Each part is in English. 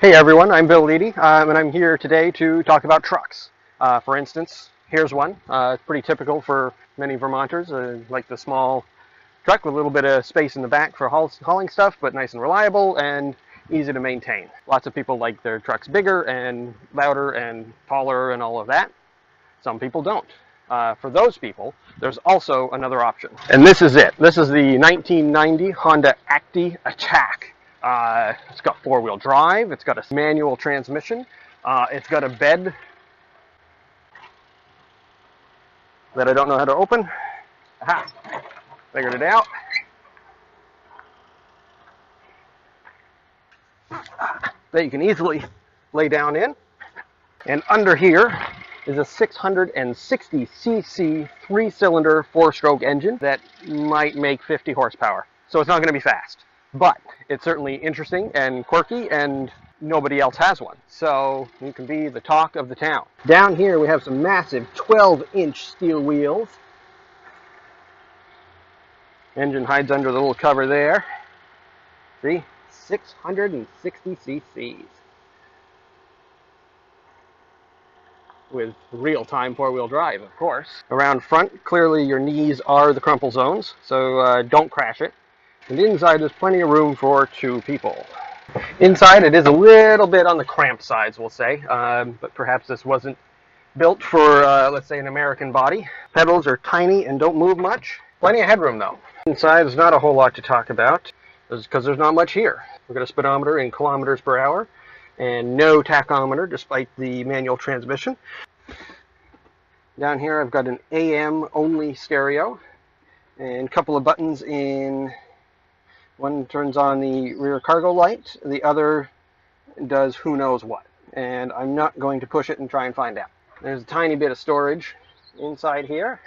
Hey everyone, I'm Bill Leedy, and I'm here today to talk about trucks. For instance, here's one. It's pretty typical for many Vermonters, like the small truck with a little bit of space in the back for hauling stuff, but nice and reliable and easy to maintain. Lots of people like their trucks bigger and louder and taller and all of that. Some people don't. For those people, there's also another option. And this is it. This is the 1990 Honda Acty Attack. It's got four-wheel drive. It's got a manual transmission. It's got a bed that I don't know how to open. Aha! Figured it out. That you can easily lay down in. And under here is a 660cc three-cylinder four-stroke engine that might make 50 horsepower. So it's not going to be fast. But it's certainly interesting and quirky, and nobody else has one. So you can be the talk of the town. Down here we have some massive 12-inch steel wheels. Engine hides under the little cover there. See? 660 cc's. With real-time four-wheel drive, of course. Around front, clearly your knees are the crumple zones, so don't crash it. And inside there's plenty of room for two people. Inside it is a little bit on the cramped sides, we'll say, but perhaps this wasn't built for, let's say, an American body. Pedals are tiny and don't move much. Plenty of headroom though. Inside there's not a whole lot to talk about, because there's not much here. We've got a speedometer in kilometers per hour, and no tachometer despite the manual transmission. Down here I've got an AM only stereo, and a couple of buttons in. One turns on the rear cargo light, the other does who knows what. And I'm not going to push it and try and find out. There's a tiny bit of storage inside here.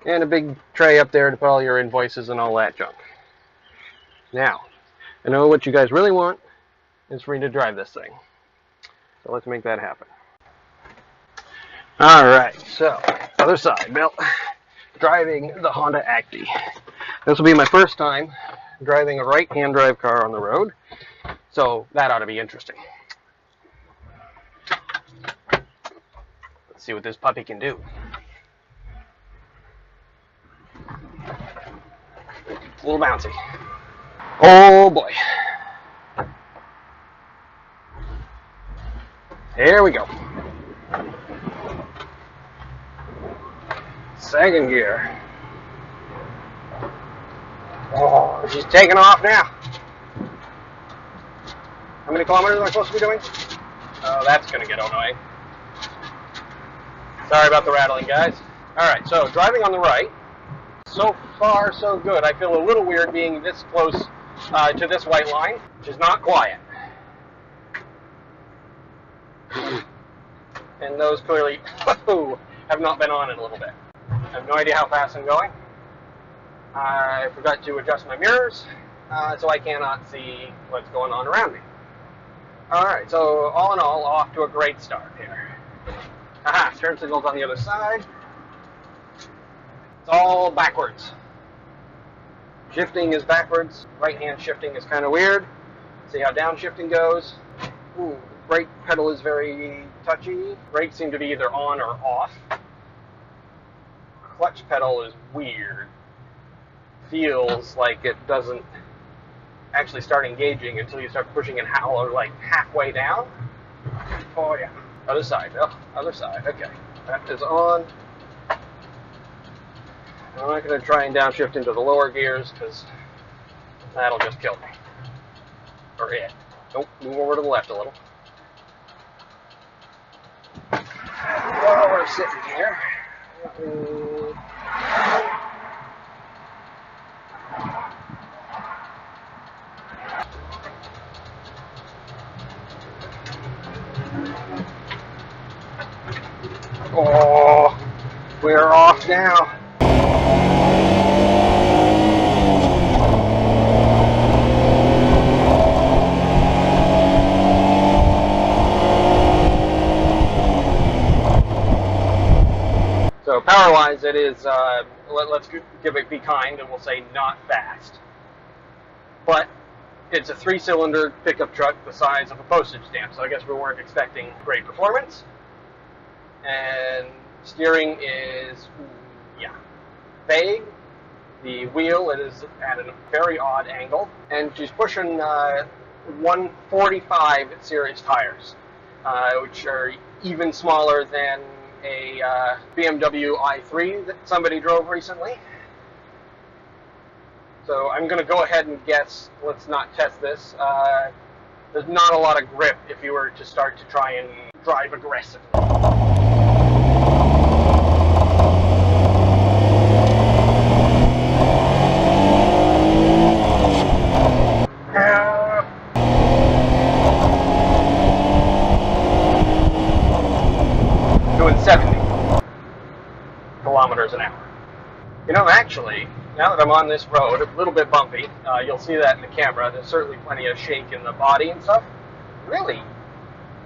And a big tray up there to put all your invoices and all that junk. Now, I know what you guys really want is for me to drive this thing. So let's make that happen. Alright, so, other side, Bill. Driving the Honda Acty. This will be my first time driving a right-hand drive car on the road, so that ought to be interesting. Let's see what this puppy can do. It's a little bouncy. Oh boy. Here we go. Second gear. Oh, she's taking off now. How many kilometers am I supposed to be doing? Oh, that's going to get annoying. Sorry about the rattling, guys. Alright, so driving on the right. So far, so good. I feel a little weird being this close to this white line, which is not quiet. And those clearly have not been on in a little bit. I have no idea how fast I'm going. I forgot to adjust my mirrors, so I cannot see what's going on around me. Alright, so all in all, off to a great start here. Aha, turn signal's on the other side. It's all backwards. Shifting is backwards. Right-hand shifting is kind of weird. See how downshifting goes. Ooh, brake pedal is very touchy. Brakes seem to be either on or off. Clutch pedal is weird. Feels like it doesn't actually start engaging until you start pushing it like halfway down. Oh yeah. Other side. Oh, other side. Okay. That is on. I'm not going to try and downshift into the lower gears because that'll just kill me. Or it. Nope. Move over to the left a little. While we're sitting here. Oh, we're off now. So power-wise, it is, let's be kind and we'll say not fast. But It's a 3-cylinder pickup truck the size of a postage stamp, so I guess we weren't expecting great performance. And steering is, yeah, vague. The wheel is at a very odd angle, and she's pushing 145 series tires, which are even smaller than a BMW i3 that somebody drove recently. So I'm going to go ahead and guess, let's not test this, there's not a lot of grip if you were to start to try and drive aggressively. Doing 70 kilometers an hour. You know, actually, now that I'm on this road, a little bit bumpy, you'll see that in the camera, there's certainly plenty of shake in the body and stuff. Really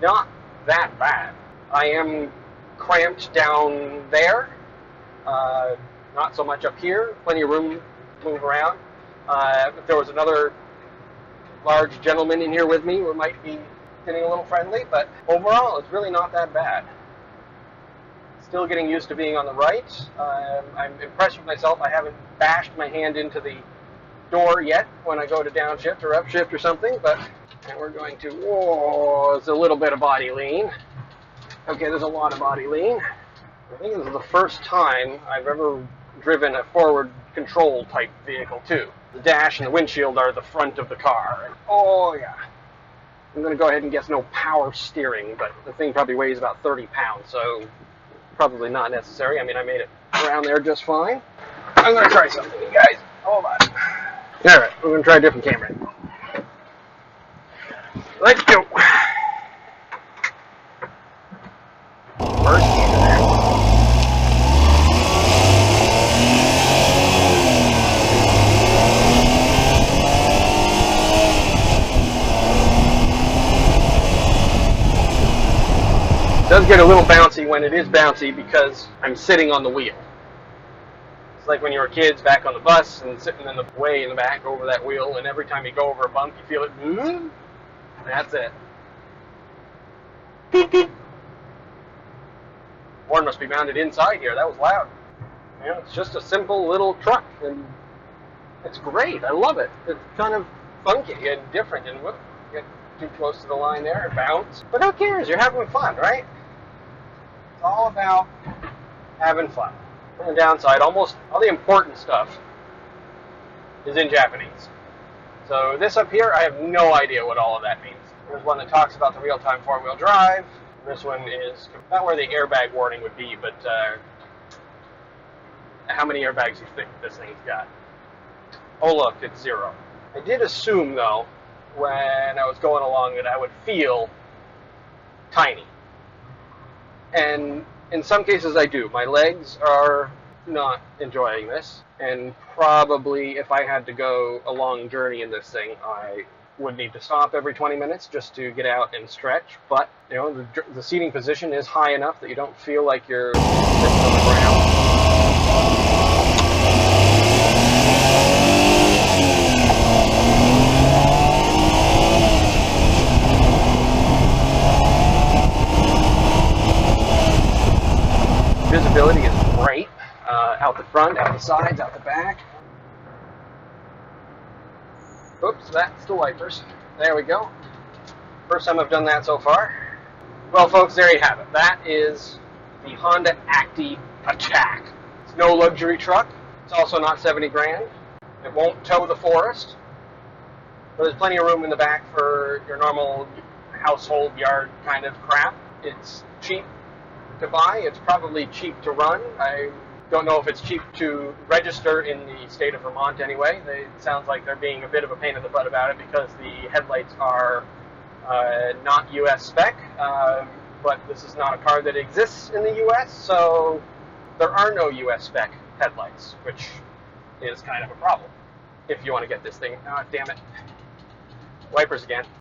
not that bad. I am cramped down there, not so much up here, plenty of room to move around. If there was another large gentleman in here with me, we might be getting a little friendly, but overall it's really not that bad. Still getting used to being on the right. I'm impressed with myself. I haven't bashed my hand into the door yet when I go to downshift or upshift or something, but and we're going to, whoa, it's a little bit of body lean. Okay, there's a lot of body lean. I think this is the first time I've ever driven a forward control type vehicle too. The dash and the windshield are the front of the car. Oh yeah. I'm going to go ahead and guess no power steering, but the thing probably weighs about 30 pounds, so probably not necessary. I mean, I made it around there just fine. I'm going to try something, you guys. Hold on. Alright, we're going to try a different camera. Let's go. First into there. It does get a little bouncy when it is bouncy because I'm sitting on the wheel. It's like when you were kids back on the bus and sitting in the way in the back over that wheel, and every time you go over a bump you feel it move. That's it. Beep, beep. Horn must be mounted inside here. That was loud. You know, it's just a simple little truck, and it's great. I love it. It's kind of funky and different, and whoop, get too close to the line there and bounce. But who cares? You're having fun, right? It's all about having fun. On the downside, almost all the important stuff is in Japanese. So this up here, I have no idea what all of that means. There's one that talks about the real-time four-wheel drive. This one is not where the airbag warning would be, but how many airbags do you think this thing's got? Oh look, it's 0. I did assume, though, when I was going along that I would feel tiny. And in some cases I do. My legs are not enjoying this, and probably if I had to go a long journey in this thing, I would need to stop every 20 minutes just to get out and stretch. But you know, the seating position is high enough that you don't feel like you're sitting on the ground. Visibility is great. Out the front, out the sides, out the back. Oops, that's the wipers. There we go. First time I've done that so far. Well, folks, there you have it. That is the Honda Acty Attack. It's no luxury truck. It's also not 70 grand. It won't tow the forest. But there's plenty of room in the back for your normal household yard kind of crap. It's cheap to buy. It's probably cheap to run. I don't know if it's cheap to register in the state of Vermont anyway. It sounds like they're being a bit of a pain in the butt about it because the headlights are not US spec, but this is not a car that exists in the US, so there are no US spec headlights, which is kind of a problem if you want to get this thing. Ah, damn it. Wipers again.